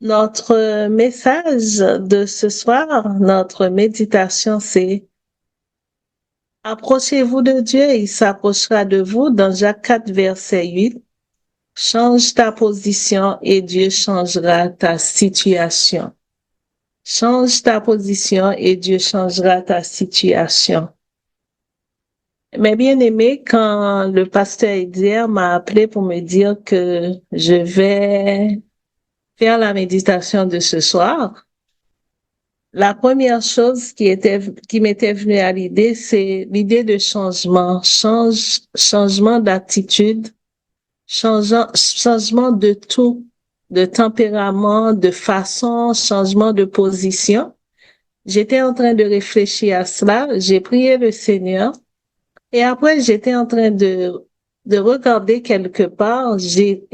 Notre message de ce soir, notre méditation, c'est approchez-vous de Dieu, il s'approchera de vous dans Jacques 4, verset 8. Change ta position et Dieu changera ta situation. Change ta position et Dieu changera ta situation. Mais bien aimé, quand le pasteur Edir m'a appelé pour me dire que je vais faire la méditation de ce soir, la première chose qui m'était venue à l'idée, c'est l'idée de changement, changement d'attitude, changement de tout, de tempérament, de façon, changement de position. J'étais en train de réfléchir à cela, j'ai prié le Seigneur et après j'étais en train de regarder quelque part, j'ai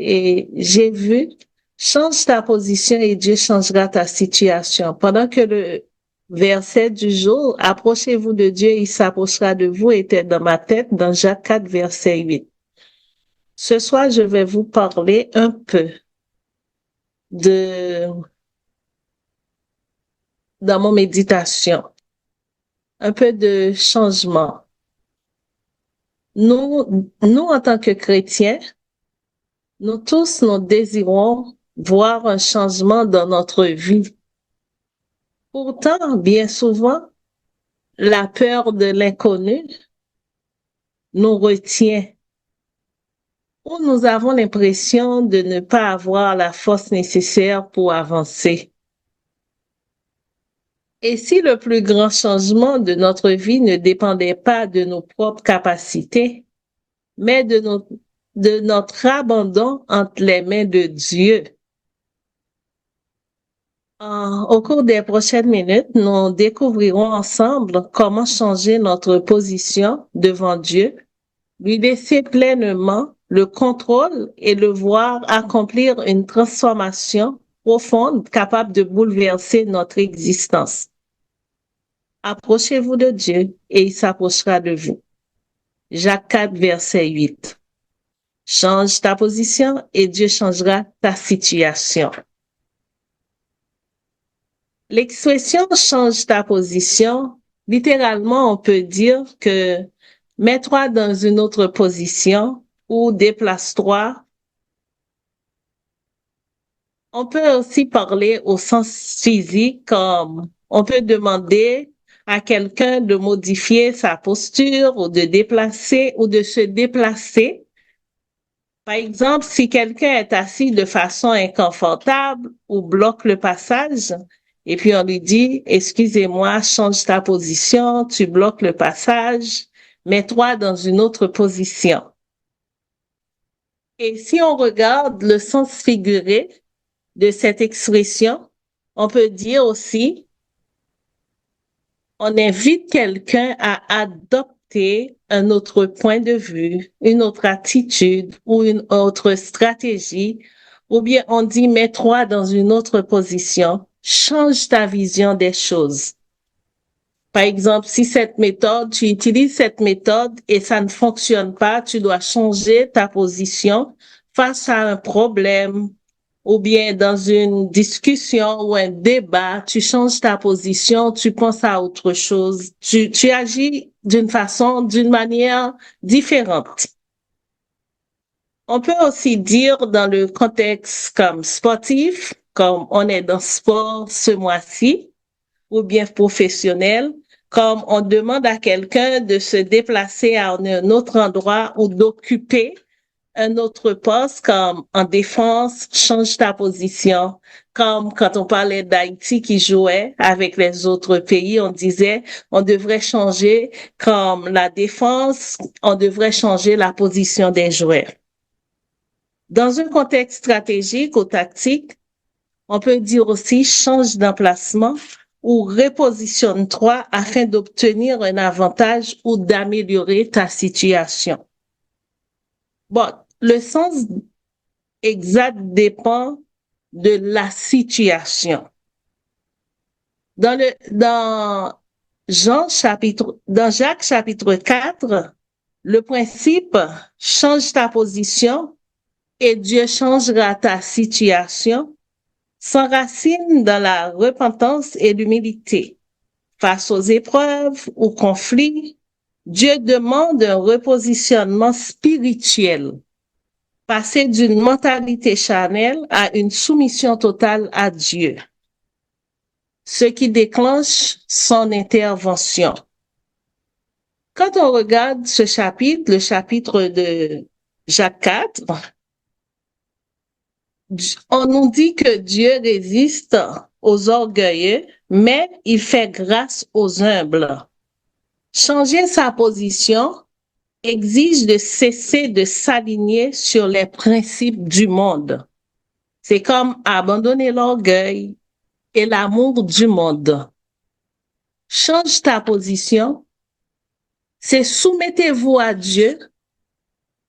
vu change ta position et Dieu changera ta situation. Pendant que le verset du jour, approchez-vous de Dieu, il s'approchera de vous, était dans ma tête, dans Jacques 4, verset 8. Ce soir, je vais vous parler un peu de, dans mon méditation, un peu de changement. Nous, en tant que chrétiens, nous tous, nous désirons voir un changement dans notre vie. Pourtant, bien souvent, la peur de l'inconnu nous retient ou nous avons l'impression de ne pas avoir la force nécessaire pour avancer. Et si le plus grand changement de notre vie ne dépendait pas de nos propres capacités, mais de notre abandon entre les mains de Dieu? Au cours des prochaines minutes, nous découvrirons ensemble comment changer notre position devant Dieu, lui laisser pleinement le contrôle et le voir accomplir une transformation profonde capable de bouleverser notre existence. Approchez-vous de Dieu et il s'approchera de vous. Jacques 4, verset 8. Change ta position et Dieu changera ta situation. L'expression change ta position, littéralement, on peut dire que mets-toi dans une autre position ou déplace-toi. On peut aussi parler au sens physique, comme on peut demander à quelqu'un de modifier sa posture ou de déplacer ou de se déplacer. Par exemple, si quelqu'un est assis de façon inconfortable ou bloque le passage, et puis on lui dit, excusez-moi, change ta position, tu bloques le passage, mets-toi dans une autre position. Et si on regarde le sens figuré de cette expression, on peut dire aussi, on invite quelqu'un à adopter un autre point de vue, une autre attitude ou une autre stratégie, ou bien on dit mets-toi dans une autre position, change ta vision des choses. Par exemple, si cette méthode, tu utilises cette méthode et ça ne fonctionne pas, tu dois changer ta position face à un problème ou bien dans une discussion ou un débat, tu changes ta position, tu penses à autre chose, tu agis d'une manière différente. On peut aussi dire dans le contexte comme sportif, comme on est dans sport ce mois-ci, ou bien professionnel, comme on demande à quelqu'un de se déplacer à un autre endroit ou d'occuper un autre poste, comme en défense, change ta position. Comme quand on parlait d'Haïti qui jouait avec les autres pays, on disait on devrait changer comme la défense, on devrait changer la position des joueurs. Dans un contexte stratégique ou tactique, on peut dire aussi change d'emplacement ou repositionne-toi afin d'obtenir un avantage ou d'améliorer ta situation. Bon, le sens exact dépend de la situation. Dans Jacques chapitre 4, le principe change ta position et Dieu changera ta situation, s'enracine dans la repentance et l'humilité. Face aux épreuves ou conflits, Dieu demande un repositionnement spirituel, passer d'une mentalité charnelle à une soumission totale à Dieu, ce qui déclenche son intervention. Quand on regarde ce chapitre, le chapitre de Jacques 4, on nous dit que Dieu résiste aux orgueilleux, mais il fait grâce aux humbles. Changer sa position exige de cesser de s'aligner sur les principes du monde. C'est comme abandonner l'orgueil et l'amour du monde. Change ta position, c'est soumettez-vous à Dieu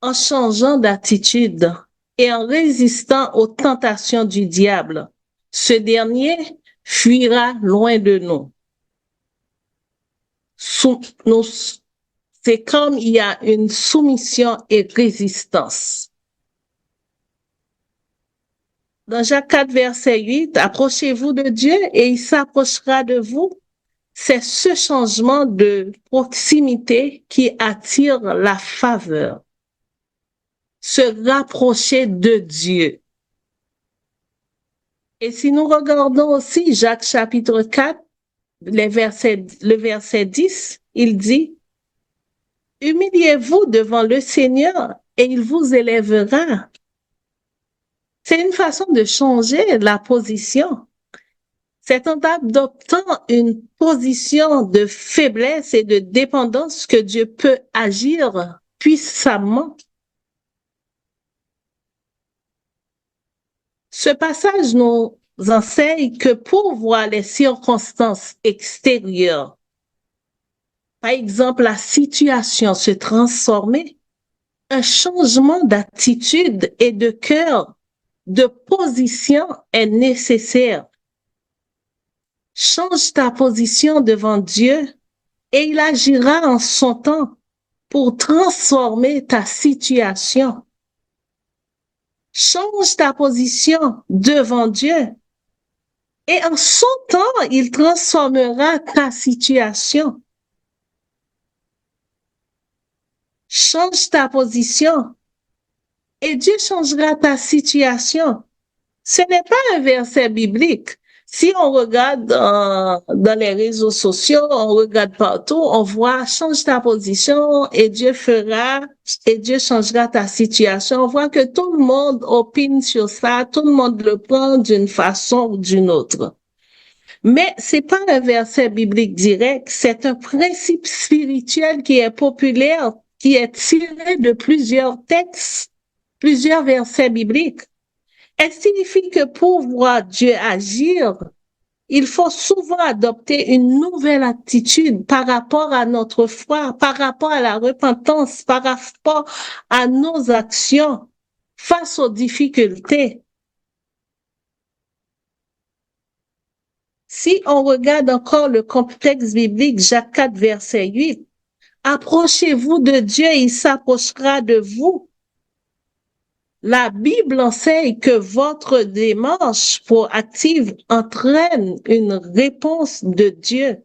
en changeant d'attitude et en résistant aux tentations du diable. Ce dernier fuira loin de nous. C'est comme il y a une soumission et résistance. Dans Jacques 4, verset 8, approchez-vous de Dieu et il s'approchera de vous. C'est ce changement de proximité qui attire la faveur. Se rapprocher de Dieu. Et si nous regardons aussi Jacques chapitre 4, le verset 10, il dit, humiliez-vous devant le Seigneur et il vous élèvera. C'est une façon de changer la position. C'est en adoptant une position de faiblesse et de dépendance que Dieu peut agir puissamment. Ce passage nous enseigne que pour voir les circonstances extérieures, par exemple la situation se transformer, un changement d'attitude et de cœur, de position est nécessaire. Change ta position devant Dieu et il agira en son temps pour transformer ta situation. Change ta position devant Dieu et en son temps, il transformera ta situation. Change ta position et Dieu changera ta situation. Ce n'est pas un verset biblique. Si on regarde dans les réseaux sociaux, on regarde partout, on voit change ta position et Dieu changera ta situation. On voit que tout le monde opine sur ça, tout le monde le prend d'une façon ou d'une autre. Mais c'est pas un verset biblique direct, c'est un principe spirituel qui est populaire, qui est tiré de plusieurs textes, plusieurs versets bibliques. Elle signifie que pour voir Dieu agir, il faut souvent adopter une nouvelle attitude par rapport à notre foi, par rapport à la repentance, par rapport à nos actions face aux difficultés. Si on regarde encore le contexte biblique, Jacques 4, verset 8, approchez-vous de Dieu, il s'approchera de vous. La Bible enseigne que votre démarche proactive entraîne une réponse de Dieu.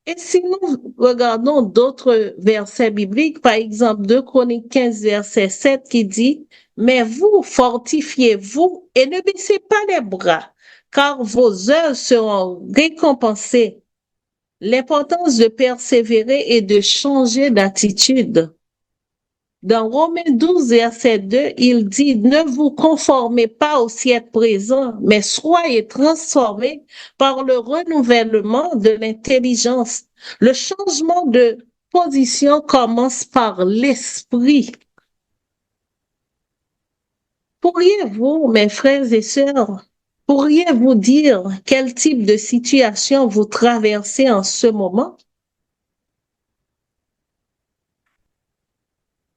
Et si nous regardons d'autres versets bibliques, par exemple 2 Chroniques 15, verset 7 qui dit, mais vous, fortifiez-vous et ne baissez pas les bras, car vos œuvres seront récompensées. L'importance de persévérer et de changer d'attitude. Dans Romains 12, verset 2, il dit, ne vous conformez pas au siècle présent, mais soyez transformés par le renouvellement de l'intelligence. Le changement de position commence par l'esprit. Pourriez-vous, mes frères et sœurs, pourriez-vous dire quel type de situation vous traversez en ce moment?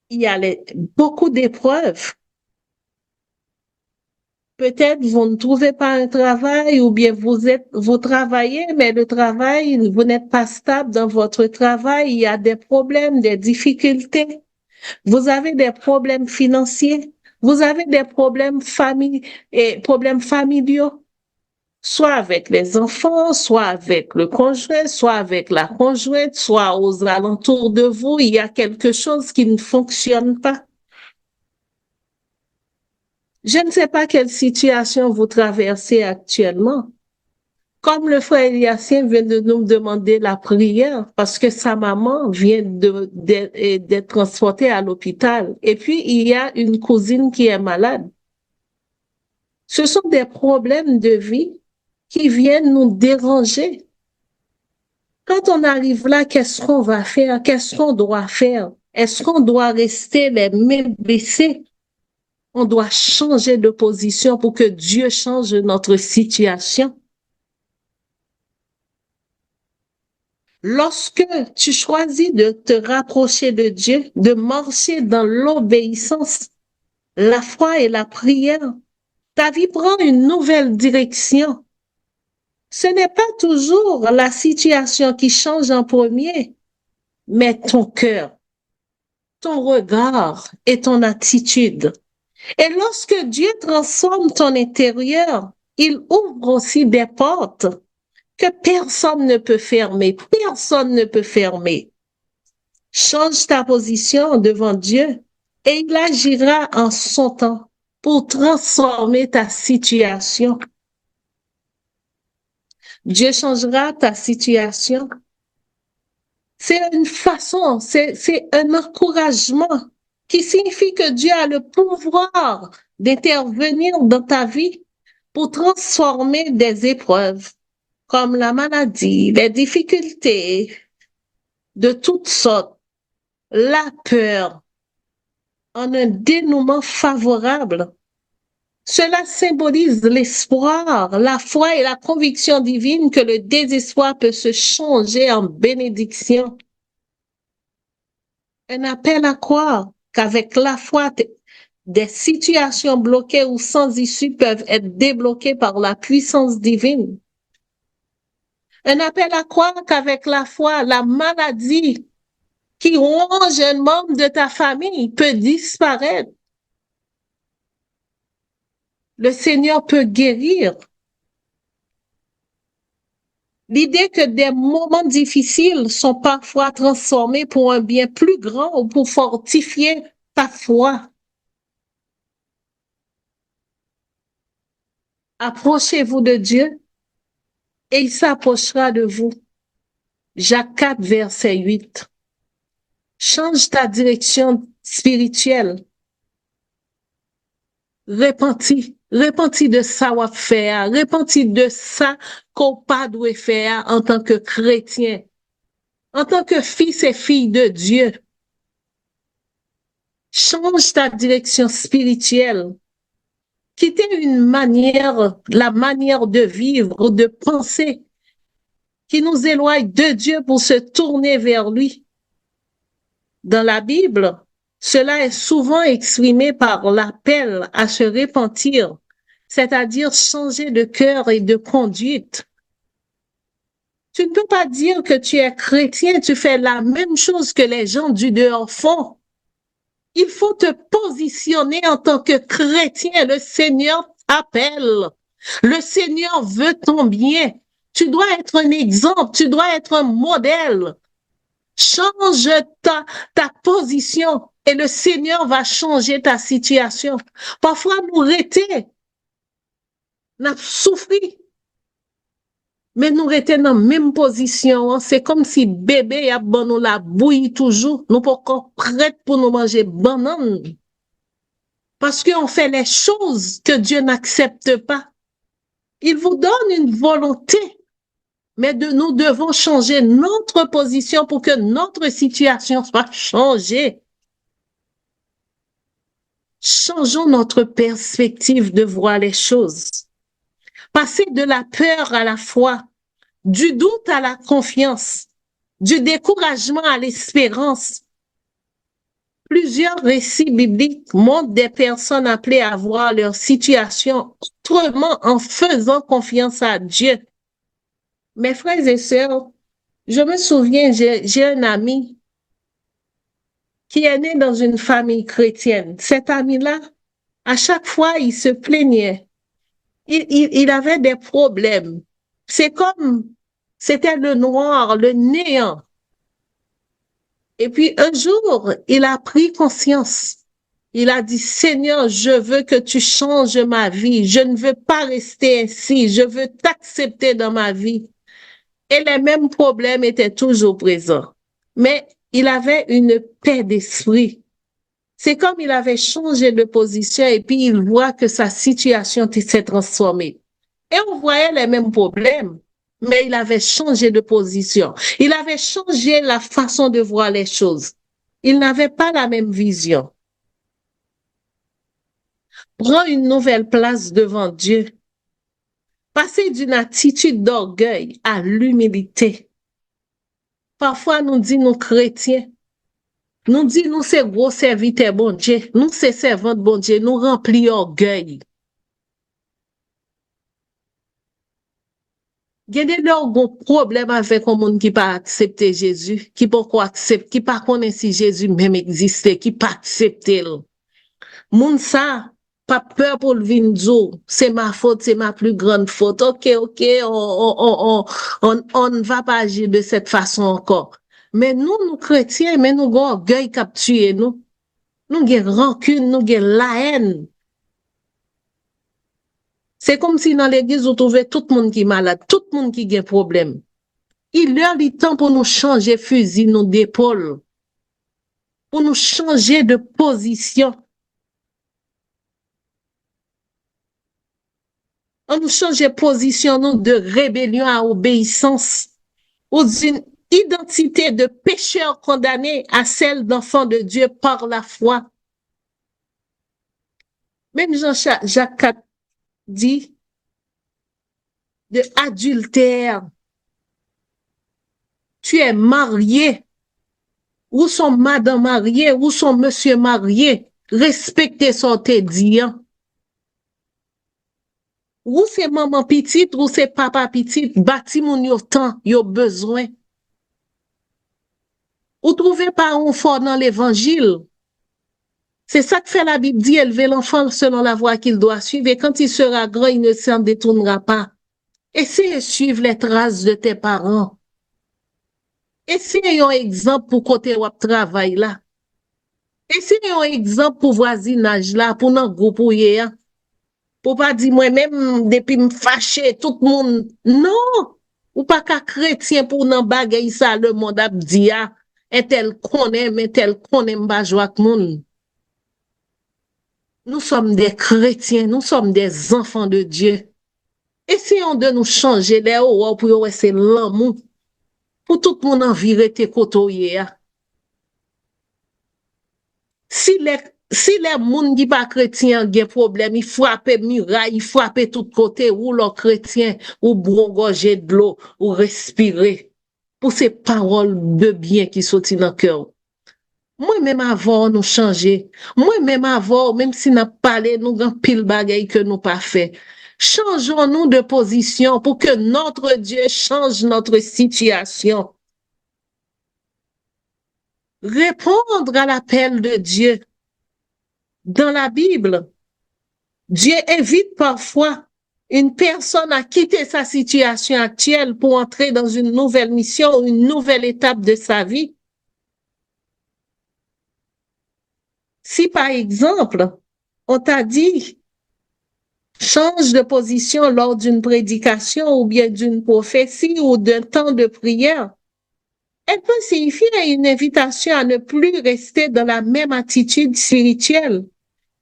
Il y a beaucoup d'épreuves. Peut-être vous ne trouvez pas un travail ou bien vous travaillez, mais le travail, vous n'êtes pas stable dans votre travail. Il y a des problèmes, des difficultés. Vous avez des problèmes financiers. Vous avez des problèmes familiaux, soit avec les enfants, soit avec le conjoint, soit avec la conjointe, soit aux alentours de vous, il y a quelque chose qui ne fonctionne pas. Je ne sais pas quelle situation vous traversez actuellement. Comme le frère Eliassien vient de nous demander la prière parce que sa maman vient d'être transportée à l'hôpital. Et puis, il y a une cousine qui est malade. Ce sont des problèmes de vie qui viennent nous déranger. Quand on arrive là, qu'est-ce qu'on va faire? Qu'est-ce qu'on doit faire? Est-ce qu'on doit rester les mains baissées? On doit changer de position pour que Dieu change notre situation. Lorsque tu choisis de te rapprocher de Dieu, de marcher dans l'obéissance, la foi et la prière, ta vie prend une nouvelle direction. Ce n'est pas toujours la situation qui change en premier, mais ton cœur, ton regard et ton attitude. Et lorsque Dieu transforme ton intérieur, il ouvre aussi des portes que personne ne peut fermer. Personne ne peut fermer. Change ta position devant Dieu et il agira en son temps pour transformer ta situation. Dieu changera ta situation. C'est une façon, c'est un encouragement qui signifie que Dieu a le pouvoir d'intervenir dans ta vie pour transformer des épreuves comme la maladie, les difficultés de toutes sortes, la peur, en un dénouement favorable. Cela symbolise l'espoir, la foi et la conviction divine que le désespoir peut se changer en bénédiction. Un appel à croire qu'avec la foi, des situations bloquées ou sans issue peuvent être débloquées par la puissance divine. Un appel à croire qu'avec la foi, la maladie qui ronge un membre de ta famille peut disparaître. Le Seigneur peut guérir. L'idée que des moments difficiles sont parfois transformés pour un bien plus grand ou pour fortifier ta foi. Approchez-vous de Dieu et il s'approchera de vous. Jacques 4, verset 8. Change ta direction spirituelle. Repentis de ça ou faire, repentis de ça qu'on pas doit faire en tant que chrétien, en tant que fils et fille de Dieu. Change ta direction spirituelle. Quitter la manière de vivre ou de penser qui nous éloigne de Dieu pour se tourner vers lui. Dans la Bible, cela est souvent exprimé par l'appel à se repentir, c'est-à-dire changer de cœur et de conduite. Tu ne peux pas dire que tu es chrétien, tu fais la même chose que les gens du dehors font. Il faut te positionner en tant que chrétien. Le Seigneur t'appelle. Le Seigneur veut ton bien. Tu dois être un exemple, tu dois être un modèle. Change ta position et le Seigneur va changer ta situation. Parfois, nous arrêtons, nous souffrons, mais nous restons dans la même position. C'est comme si bébé a bon nous la bouillie toujours. Nous pas encore prêts pour nous manger banane. Parce qu'on fait les choses que Dieu n'accepte pas. Il vous donne une volonté, mais nous devons changer notre position pour que notre situation soit changée. Changeons notre perspective de voir les choses. Passer de la peur à la foi, du doute à la confiance, du découragement à l'espérance. Plusieurs récits bibliques montrent des personnes appelées à voir leur situation autrement en faisant confiance à Dieu. Mes frères et sœurs, je me souviens, j'ai un ami qui est né dans une famille chrétienne. Cet ami-là, À chaque fois, il se plaignait. Il avait des problèmes. C'est comme, c'était le noir, le néant. Et puis un jour, il a pris conscience. Il a dit, Seigneur, je veux que tu changes ma vie. Je ne veux pas rester ainsi. Je veux t'accepter dans ma vie. Et les mêmes problèmes étaient toujours présents. Mais il avait une paix d'esprit. C'est comme il avait changé de position et puis il voit que sa situation s'est transformée. Et on voyait les mêmes problèmes, mais il avait changé de position. Il avait changé la façon de voir les choses. Il n'avait pas la même vision. Prends une nouvelle place devant Dieu. Passer d'une attitude d'orgueil à l'humilité. Parfois, nous dit nous chrétiens, nous dit nous c'est gros serviteurs bon Dieu, nous c'est servants bon Dieu, nous remplis orgueil. Il y a des problèmes avec un monde qui pas accepter Jésus, qui pourquoi accepte, qui pas connaît si Jésus même existait, qui pas accepter. Moun ça, pas peur pour le vinzo, c'est ma faute, c'est ma plus grande faute. Ok, on ne va pas agir de cette façon encore. Mais nous chrétiens, mais nous avons orgueil capturé, nous avons rancune, nous avons la haine. C'est comme si dans l'église, on trouvait tout le monde qui est malade, tout le monde qui a un problème. Il est le temps pour nous changer fusil, nous d'épaule, pour nous changer de position. On nous change de position, nous, de rébellion à obéissance, ou d'une identité de pécheur condamné à celle d'enfant de Dieu par la foi. Même Jean-Jacques 4 dit de adultère. Tu es marié. Où sont madame mariée, où sont monsieur marié? Respectez son te dit. Ou c'est maman petite, ou c'est papa petite, bâti moun yo temps, yo besoin. Ou trouvez pas un fort dans l'évangile. C'est ça que fait la Bible dit, élever l'enfant selon la voie qu'il doit suivre, et quand il sera grand, il ne s'en détournera pas. Essaye de suivre les traces de tes parents. Essaye un exemple pour côté wap travail là. Essaye un exemple pour voisinage là, pour nan groupe ou yé. Pour pas dire moi-même, depuis me fâcher, tout le monde. Non! Ou pas qu'à chrétien pour nan bagay ça, le monde a dit, et tel connaît m'ba joie que moun. Nous sommes des chrétiens, nous sommes des enfants de Dieu. Essayons de nous changer les hauts pour c'est l'amour. Pour tout le monde en virete kotoye. Si les moun qui pas chrétiens ont problème, ils frappent muraille, ils frappent tout côté, ou les chrétiens, ou brongoger de l'eau, ou respirer. Pour ces paroles de bien qui sortent dans le cœur. Moi-même avant nous changer. Moi-même avant, même si nous parlé, nous avons pile bagaille que nous pas fait. Changeons-nous de position pour que notre Dieu change notre situation. Répondre à l'appel de Dieu. Dans la Bible, Dieu invite parfois une personne à quitter sa situation actuelle pour entrer dans une nouvelle mission, une nouvelle étape de sa vie. Si par exemple, on t'a dit, change de position lors d'une prédication ou bien d'une prophétie ou d'un temps de prière, elle peut signifier une invitation à ne plus rester dans la même attitude spirituelle,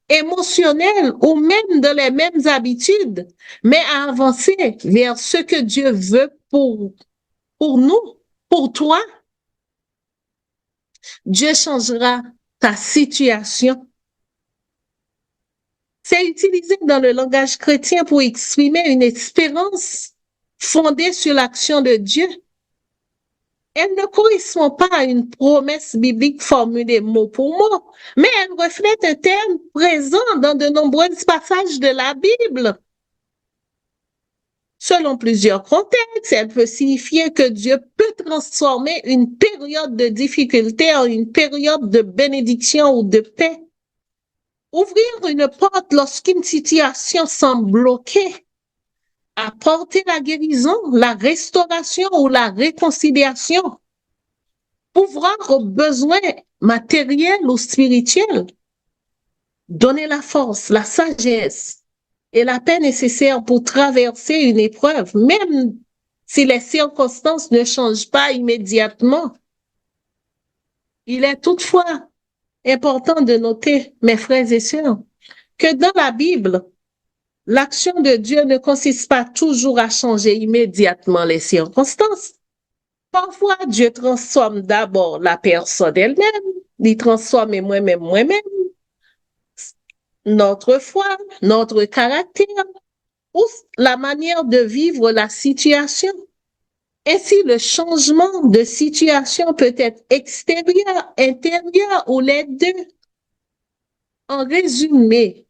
émotionnelle ou même dans les mêmes habitudes, mais à avancer vers ce que Dieu veut pour nous, pour toi. Dieu changera ta situation. C'est utilisé dans le langage chrétien pour exprimer une espérance fondée sur l'action de Dieu. Elle ne correspond pas à une promesse biblique formulée mot pour mot, mais elle reflète un terme présent dans de nombreux passages de la Bible. Selon plusieurs contextes, elle peut signifier que Dieu peut transformer une période de difficulté en une période de bénédiction ou de paix. Ouvrir une porte lorsqu'une situation semble bloquée, apporter la guérison, la restauration ou la réconciliation, pouvoir aux besoins matériels ou spirituels, donner la force, la sagesse et la paix nécessaire pour traverser une épreuve, même si les circonstances ne changent pas immédiatement. Il est toutefois important de noter, mes frères et sœurs, que dans la Bible, l'action de Dieu ne consiste pas toujours à changer immédiatement les circonstances. Parfois, Dieu transforme d'abord la personne elle-même, il transforme moi-même, notre foi, notre caractère ou la manière de vivre la situation. Ainsi, le changement de situation peut être extérieur, intérieur ou les deux. En résumé,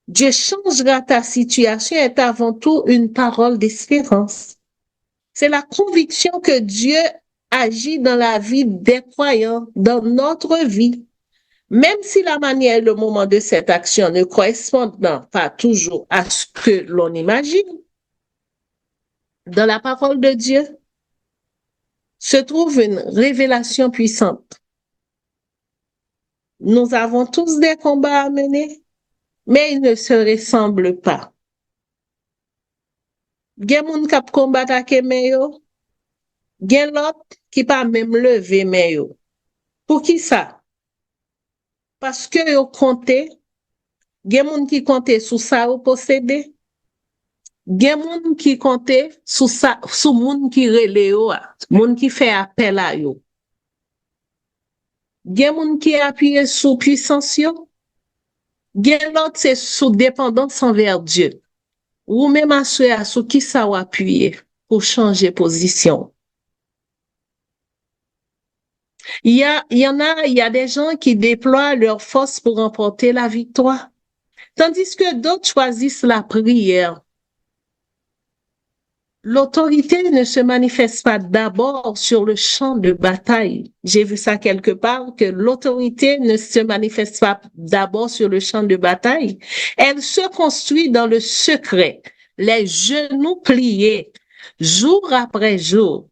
Dieu changera ta situation est avant tout une parole d'espérance. C'est la conviction que Dieu agit dans la vie des croyants, dans notre vie. Même si la manière et le moment de cette action ne correspondent pas toujours à ce que l'on imagine, dans la parole de Dieu se trouve une révélation puissante. Nous avons tous des combats à mener, mais ils ne se ressemblent pas. Gen moun kap combat ak men yo, gen lot qui pa même lever men yo. Pour qui ça? Parce que yo compte, gen moun qui compte sous ça ou possédé, gen moun qui compte sous ça, sous moun qui rele yo, moun qui fait appel à yo. Gen moun qui appuie sous puissance yo, gen lot c'est sous dépendance envers Dieu. Ou même assuré à sous qui ça ou appuyer pour changer position. Il y a des gens qui déploient leur force pour remporter la victoire, tandis que d'autres choisissent la prière. L'autorité ne se manifeste pas d'abord sur le champ de bataille. J'ai vu ça quelque part, que l'autorité ne se manifeste pas d'abord sur le champ de bataille. Elle se construit dans le secret, les genoux pliés, jour après jour.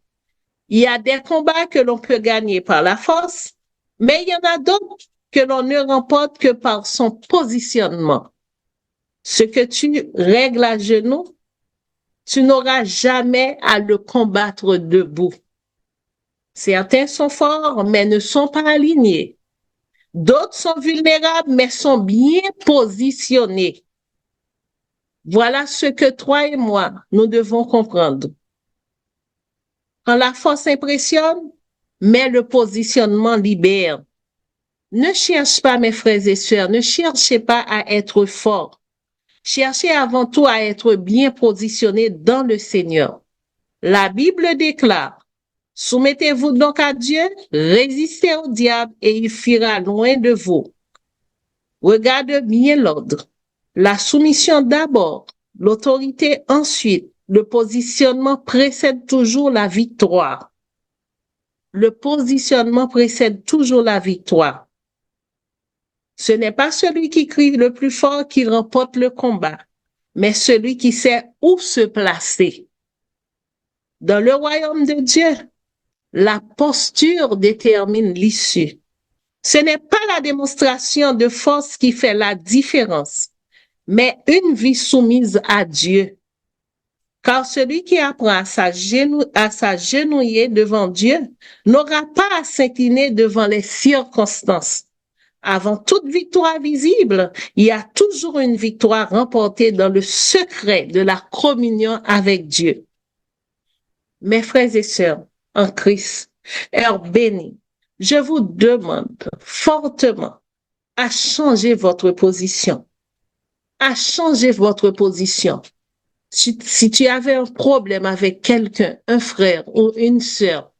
Il y a des combats que l'on peut gagner par la force, mais il y en a d'autres que l'on ne remporte que par son positionnement. Ce que tu règles à genoux, tu n'auras jamais à le combattre debout. Certains sont forts, mais ne sont pas alignés. D'autres sont vulnérables, mais sont bien positionnés. Voilà ce que toi et moi, nous devons comprendre. Quand la force impressionne, mais le positionnement libère. Ne cherche pas, mes frères et sœurs, ne cherchez pas à être fort. Cherchez avant tout à être bien positionné dans le Seigneur. La Bible déclare, soumettez-vous donc à Dieu, résistez au diable et il fuira loin de vous. Regarde bien l'ordre. La soumission d'abord, l'autorité ensuite, le positionnement précède toujours la victoire. Le positionnement précède toujours la victoire. Ce n'est pas celui qui crie le plus fort qui remporte le combat, mais celui qui sait où se placer. Dans le royaume de Dieu, la posture détermine l'issue. Ce n'est pas la démonstration de force qui fait la différence, mais une vie soumise à Dieu. Car celui qui apprend à s'agenouiller devant Dieu n'aura pas à s'incliner devant les circonstances. Avant toute victoire visible, il y a toujours une victoire remportée dans le secret de la communion avec Dieu. Mes frères et sœurs en Christ, heure bénie, je vous demande fortement à changer votre position. À changer votre position. Si tu avais un problème avec quelqu'un, un frère ou une sœur,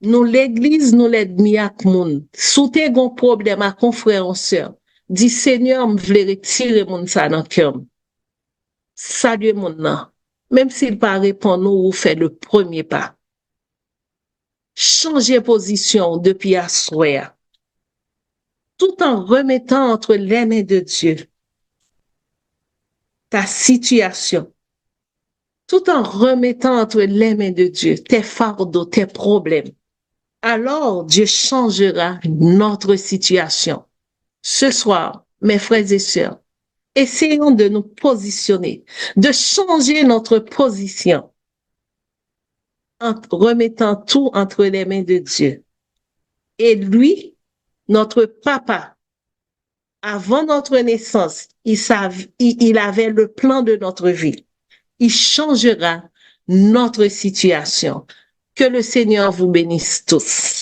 nous l'église, nous l'aide mis ak moun. Sou te gon problème ak un frère ou sœur, dis Seigneur, m'vle retirer moun sa nan kèm. Salue moun nan. Même s'il pas répond nous ou fait le premier pas. Changez position depuis à souhait. tout en remettant entre les mains de Dieu ta situation, tout en remettant entre les mains de Dieu tes fardeaux, tes problèmes, alors Dieu changera notre situation. Ce soir, mes frères et sœurs, essayons de nous positionner, de changer notre position en remettant tout entre les mains de Dieu. Et lui, notre papa, avant notre naissance, il avait le plan de notre vie. Il changera notre situation. Que le Seigneur vous bénisse tous.